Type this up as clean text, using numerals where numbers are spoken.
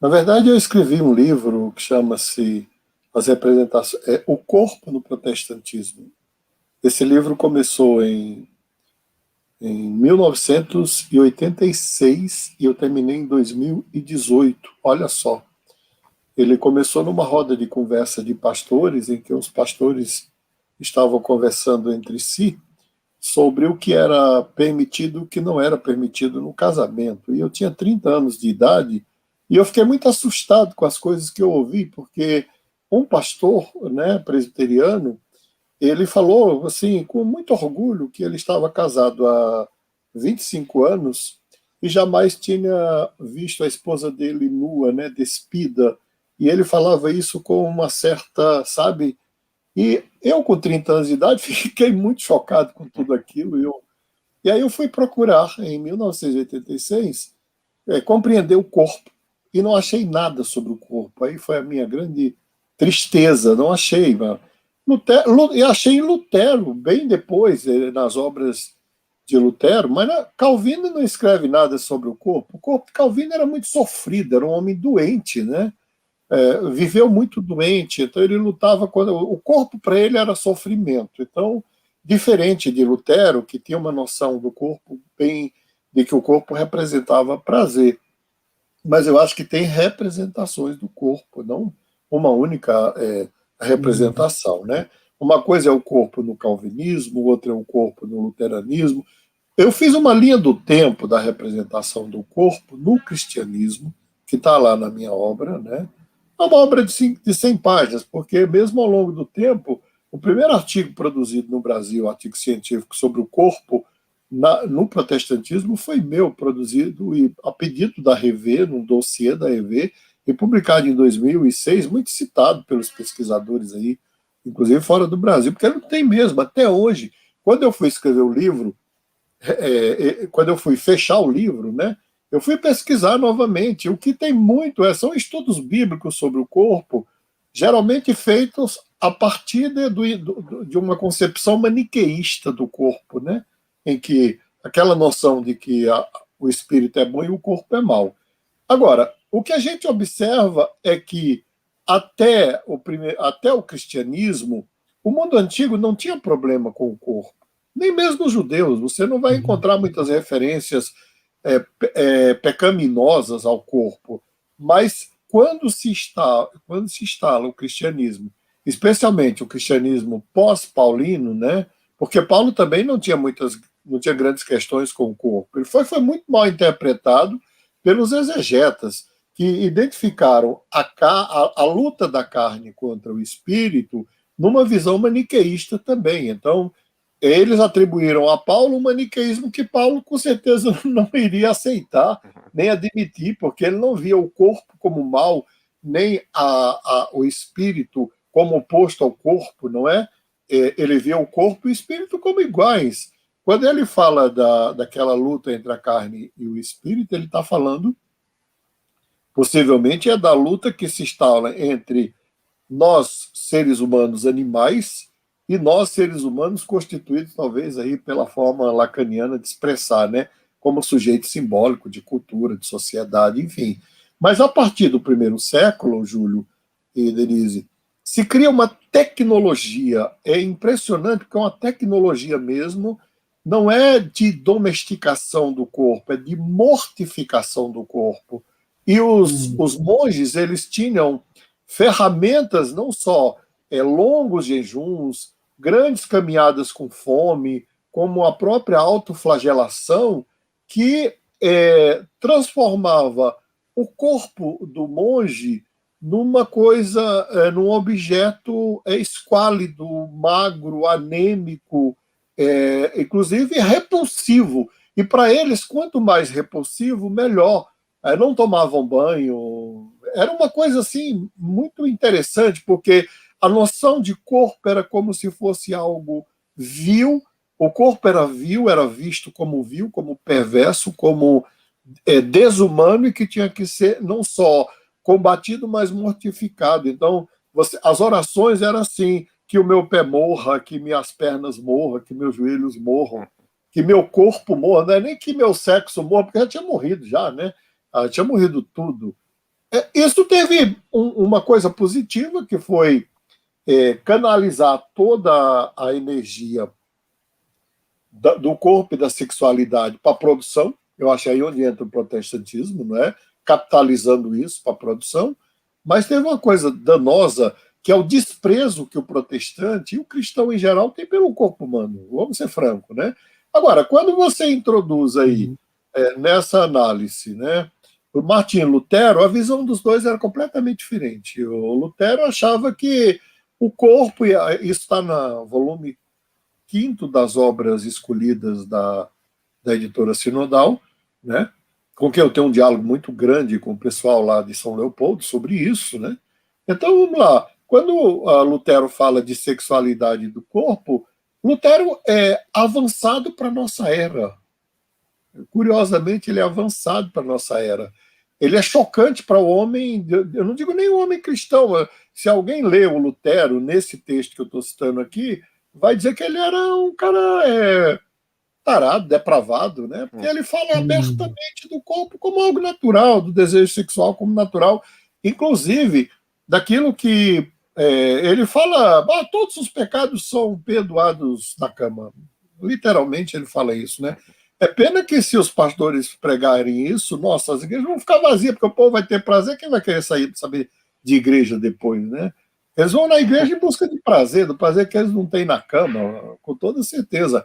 Na verdade, eu escrevi um livro que chama-se As Representações, O Corpo no Protestantismo. Esse livro começou em 1986 e eu terminei em 2018. Olha só. Ele começou numa roda de conversa de pastores, em que os pastores estavam conversando entre si sobre o que era permitido e o que não era permitido no casamento. E eu tinha 30 anos de idade e eu fiquei muito assustado com as coisas que eu ouvi, porque um pastor, né, presbiteriano, ele falou assim, com muito orgulho, que ele estava casado há 25 anos e jamais tinha visto a esposa dele nua, né, despida. E ele falava isso com uma certa, sabe? E eu, com 30 anos de idade, fiquei muito chocado com tudo aquilo. E aí eu fui procurar, em 1986, compreender o corpo. E não achei nada sobre o corpo. Aí foi a minha grande tristeza, não achei. Lutero, e achei em Lutero, bem depois, nas obras de Lutero, mas Calvino não escreve nada sobre o corpo. O corpo de Calvino era muito sofrido, era um homem doente, né? Viveu muito doente, então ele lutava quando o corpo para ele era sofrimento. Então, diferente de Lutero, que tinha uma noção do corpo bem de que o corpo representava prazer. Mas eu acho que tem representações do corpo, não uma única Uhum. representação, né? Uma coisa é o corpo no calvinismo, outra é o corpo no luteranismo. Eu fiz uma linha do tempo da representação do corpo no cristianismo, que está lá na minha obra, né? É uma obra de 100 páginas, porque mesmo ao longo do tempo, o primeiro artigo produzido no Brasil, artigo científico sobre o corpo no protestantismo, foi meu, produzido e a pedido da Revê, num dossiê da Revê, e publicado em 2006, muito citado pelos pesquisadores aí, inclusive fora do Brasil, porque não tem mesmo, até hoje. Quando eu fui escrever o livro, quando eu fui fechar o livro, né, eu fui pesquisar novamente. O que tem muito são estudos bíblicos sobre o corpo, geralmente feitos a partir de uma concepção maniqueísta do corpo, né, em que aquela noção de que o espírito é bom e o corpo é mau. Agora, o que a gente observa é que até o cristianismo, o mundo antigo não tinha problema com o corpo. Nem mesmo os judeus. Você não vai Uhum. encontrar muitas referências pecaminosas ao corpo. Mas quando se instala o cristianismo, especialmente o cristianismo pós-paulino, né? Porque Paulo também não tinha grandes questões com o corpo. Ele foi muito mal interpretado pelos exegetas, que identificaram a luta da carne contra o espírito numa visão maniqueísta também. Então, eles atribuíram a Paulo um maniqueísmo que Paulo, com certeza, não iria aceitar, nem admitir, porque ele não via o corpo como mal, nem o espírito como oposto ao corpo, não é? Ele via o corpo e o espírito como iguais. Quando ele fala daquela luta entre a carne e o espírito, ele está falando, possivelmente, da luta que se instala entre nós, seres humanos animais, e nós, seres humanos, constituídos talvez aí pela forma lacaniana de expressar, né? Como sujeito simbólico de cultura, de sociedade, enfim. Mas a partir do primeiro século, Júlio e Denise, se cria uma tecnologia, é impressionante, porque é uma tecnologia mesmo, não é de domesticação do corpo, é de mortificação do corpo. E Uhum. os monges, eles tinham ferramentas, não só longos jejuns, grandes caminhadas com fome, como a própria autoflagelação, que transformava o corpo do monge numa coisa, num objeto esquálido, magro, anêmico, inclusive repulsivo. E para eles, quanto mais repulsivo, melhor. Não tomavam banho. Era uma coisa assim muito interessante, porque a noção de corpo era como se fosse algo vil. O corpo era vil, era visto como vil, como perverso, como desumano e que tinha que ser não só combatido, mas mortificado. Então, as orações eram assim: que o meu pé morra, que minhas pernas morram, que meus joelhos morram, que meu corpo morra, não é nem que meu sexo morra, porque já tinha morrido já, né? Tinha morrido tudo. Isso teve uma coisa positiva, que foi canalizar toda a energia do corpo e da sexualidade para a produção. Eu acho aí onde entra o protestantismo, não é? Capitalizando isso para a produção. Mas teve uma coisa danosa, que é o desprezo que o protestante e o cristão em geral tem pelo corpo humano. Vamos ser francos, né? Agora, quando você introduz aí, Uhum. nessa análise, né, o Martim Lutero, a visão dos dois era completamente diferente. O Lutero achava que o corpo, e isso está no volume quinto das obras escolhidas da editora Sinodal, né? Com quem eu tenho um diálogo muito grande com o pessoal lá de São Leopoldo sobre isso, né? Então, vamos lá. Quando Lutero fala de sexualidade do corpo, Lutero é avançado para a nossa era. Curiosamente, ele é avançado para a nossa era. Ele é chocante para o homem, eu não digo nem o homem cristão. Se alguém lê o Lutero nesse texto que eu estou citando aqui, vai dizer que ele era um cara tarado, depravado, né? Porque ele fala Uhum. abertamente do corpo como algo natural, do desejo sexual como natural, inclusive daquilo que ele fala, todos os pecados são perdoados na cama. Literalmente ele fala isso, né? É pena que se os pastores pregarem isso, nossa, as igrejas vão ficar vazias, porque o povo vai ter prazer, quem vai querer saber de igreja depois, né? Eles vão na igreja em busca de prazer, do prazer que eles não têm na cama, com toda certeza.